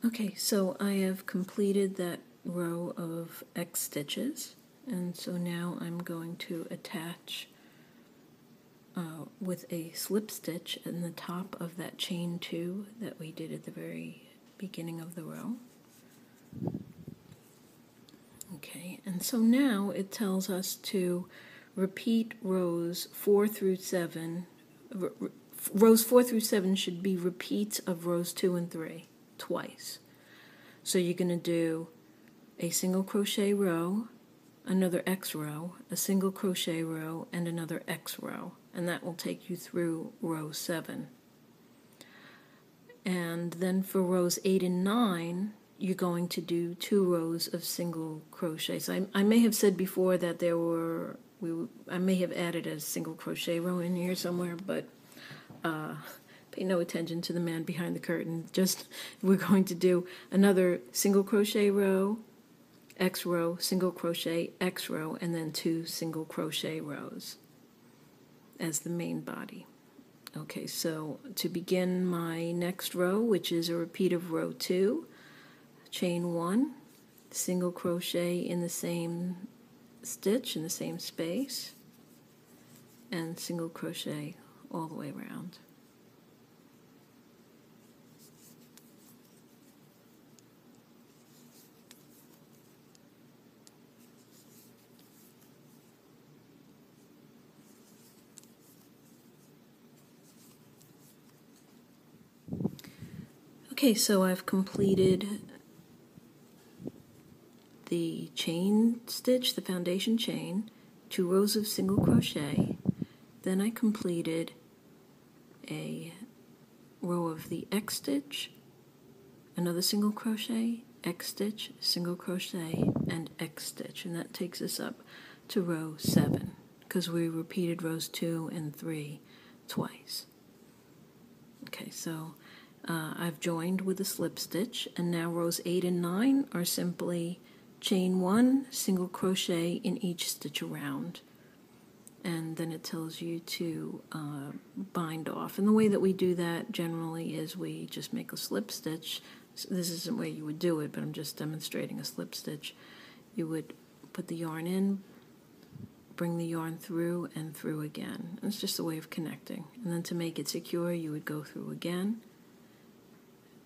Okay, so I have completed that row of X stitches, and so now I'm going to attach with a slip stitch in the top of that chain 2 that we did at the very beginning of the row. Okay, and so now it tells us to repeat rows 4 through 7. Rows 4 through 7 should be repeats of rows 2 and 3 twice. So you're going to do a single crochet row, another X row, a single crochet row, and another X row, and that will take you through row 7. And then for rows 8 and 9, you're going to do 2 rows of single crochets. I may have said before that I may have added a single crochet row in here somewhere, but pay no attention to the man behind the curtain. Just, we're going to do another single crochet row, X row, single crochet, X row, and then 2 single crochet rows as the main body. Okay, so to begin my next row, which is a repeat of row 2, chain 1, single crochet in the same stitch in the same space, and single crochet all the way around. Okay, so I've completed the chain stitch, the foundation chain, 2 rows of single crochet. Then I completed a row of the X stitch, another single crochet, X stitch, single crochet, and X stitch, and that takes us up to row 7 because we repeated rows 2 and 3 twice. Okay, so I've joined with a slip stitch, and now rows 8 and 9 are simply chain 1, single crochet in each stitch around, and then it tells you to bind off. And the way that we do that generally is we just make a slip stitch. So this isn't where you would do it, but I'm just demonstrating a slip stitch. You would put the yarn in, bring the yarn through and through again. It's just a way of connecting. And then to make it secure, you would go through again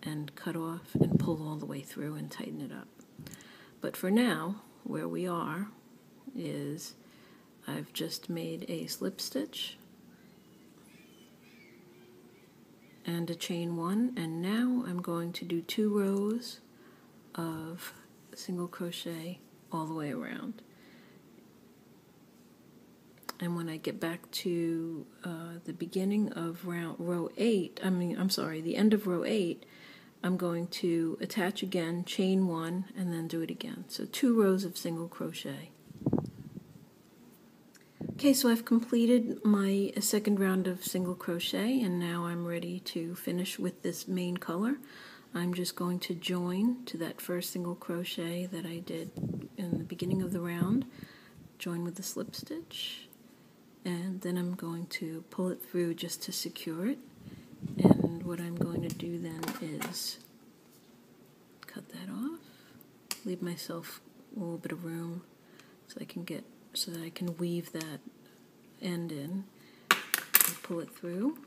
and cut off and pull all the way through and tighten it up. But for now, where we are is I've just made a slip stitch and a chain 1, and now I'm going to do 2 rows of single crochet all the way around. And when I get back to the beginning of the end of row 8, I'm going to attach again, chain 1, and then do it again. So 2 rows of single crochet. Okay, so I've completed my second round of single crochet, and now I'm ready to finish with this main color. I'm just going to join to that first single crochet that I did in the beginning of the round, join with the slip stitch, and then I'm going to pull it through just to secure it. And what I'm going to do then is cut that off, leave myself a little bit of room so that I can weave that end in, and pull it through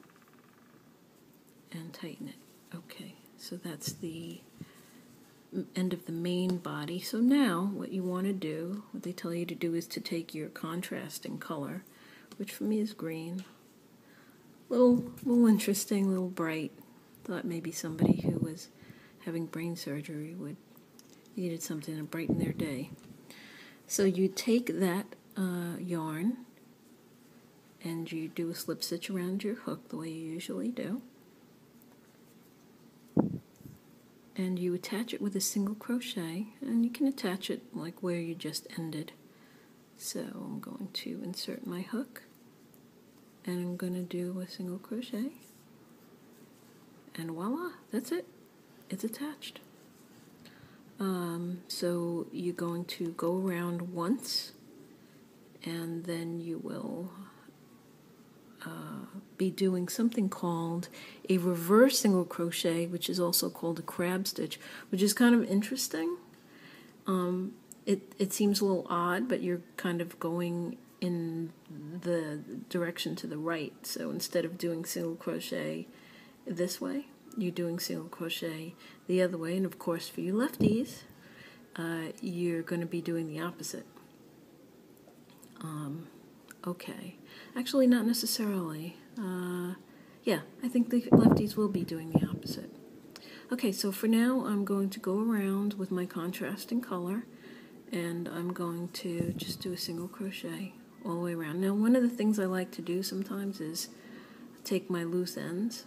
and tighten it. Okay, so that's the end of the main body. So now what you want to do, what they tell you to do, is to take your contrasting color, which for me is green. Little interesting, little bright. Thought maybe somebody who was having brain surgery needed something to brighten their day. So you take that yarn and you do a slip stitch around your hook the way you usually do, and you attach it with a single crochet, and you can attach it like where you just ended. So I'm going to insert my hook, and I'm going to do a single crochet, and voila, that's it. It's attached. So you're going to go around once, and then you will be doing something called a reverse single crochet, which is also called a crab stitch, which is kind of interesting. It seems a little odd, but you're kind of going in the direction to the right. So instead of doing single crochet this way, you're doing single crochet the other way. And of course, for you lefties, you're going to be doing the opposite. Okay. Actually, not necessarily. Yeah, I think the lefties will be doing the opposite. Okay, so for now, I'm going to go around with my contrasting color, and I'm going to just do a single crochet all the way around. Now, one of the things I like to do sometimes is take my loose ends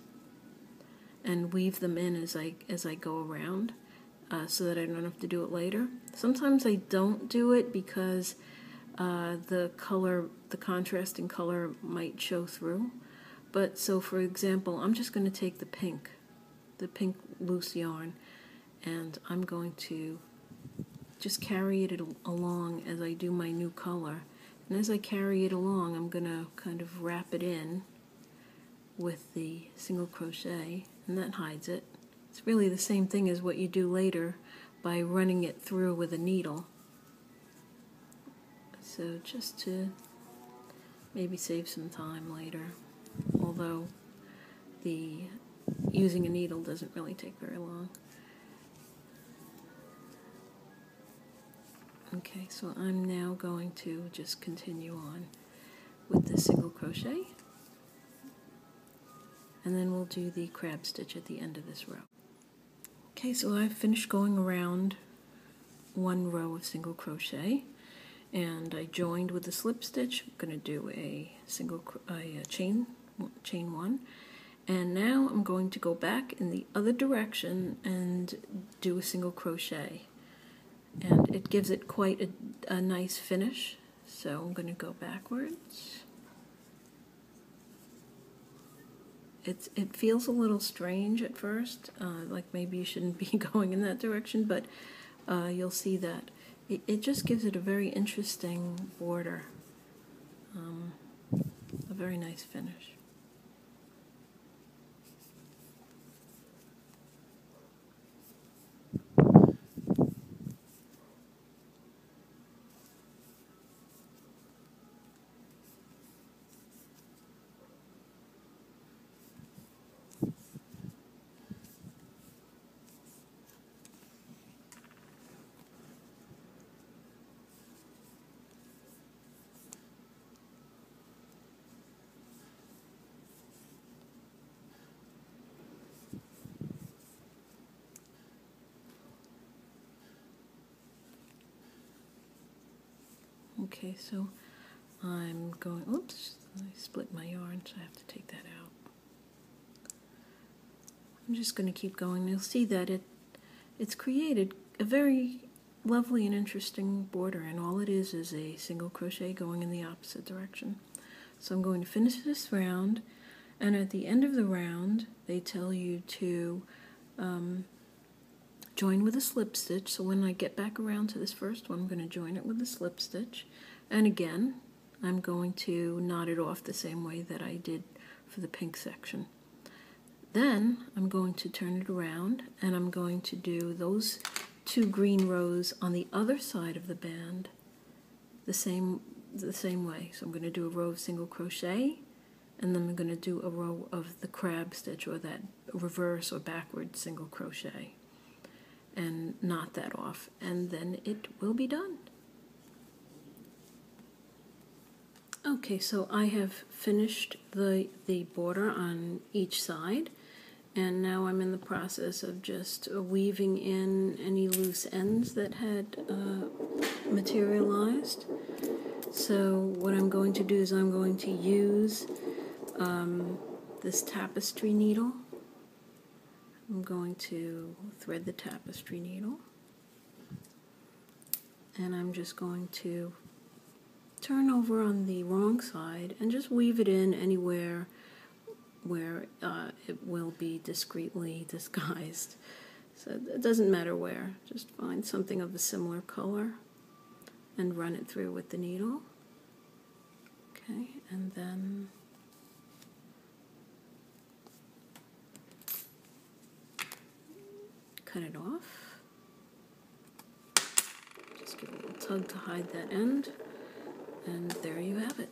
and weave them in as I go around, so that I don't have to do it later. Sometimes I don't do it because the contrasting color might show through. But so, for example, I'm just going to take the pink loose yarn, and I'm going to just carry it along as I do my new color. And as I carry it along, I'm going to kind of wrap it in with the single crochet, and that hides it. It's really the same thing as what you do later by running it through with a needle. So just to maybe save some time later, although using a needle doesn't really take very long. Okay, so I'm now going to just continue on with the single crochet, and then we'll do the crab stitch at the end of this row. Okay, so I've finished going around one row of single crochet, and I joined with a slip stitch. I'm going to do a chain one, and now I'm going to go back in the other direction and do a single crochet, and it gives it quite a nice finish. So I'm going to go backwards. It feels a little strange at first, like maybe you shouldn't be going in that direction, but you'll see that it just gives it a very interesting border, a very nice finish. Okay, so I'm going, oops, I split my yarn, so I have to take that out. I'm just going to keep going. You'll see that it's created a very lovely and interesting border, and all it is a single crochet going in the opposite direction. So I'm going to finish this round, and at the end of the round, they tell you to join with a slip stitch. So when I get back around to this first one, I'm going to join it with a slip stitch, and again I'm going to knot it off the same way that I did for the pink section. Then I'm going to turn it around, and I'm going to do those two green rows on the other side of the band the same way. So I'm going to do a row of single crochet, and then I'm going to do a row of the crab stitch, or that reverse or backward single crochet, and knot that off, and then it will be done. Okay, so I have finished the border on each side, and now I'm in the process of just weaving in any loose ends that had materialized. So what I'm going to do is I'm going to use this tapestry needle. I'm going to thread the tapestry needle, and I'm just going to turn over on the wrong side and just weave it in anywhere where it will be discreetly disguised. So it doesn't matter where, just find something of a similar color and run it through with the needle. Okay, and then cut it off. Just give a little tug to hide that end, and there you have it.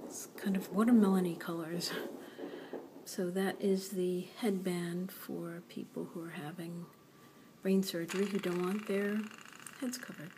It's kind of watermelon-y colors. So that is the headband for people who are having brain surgery who don't want their heads covered.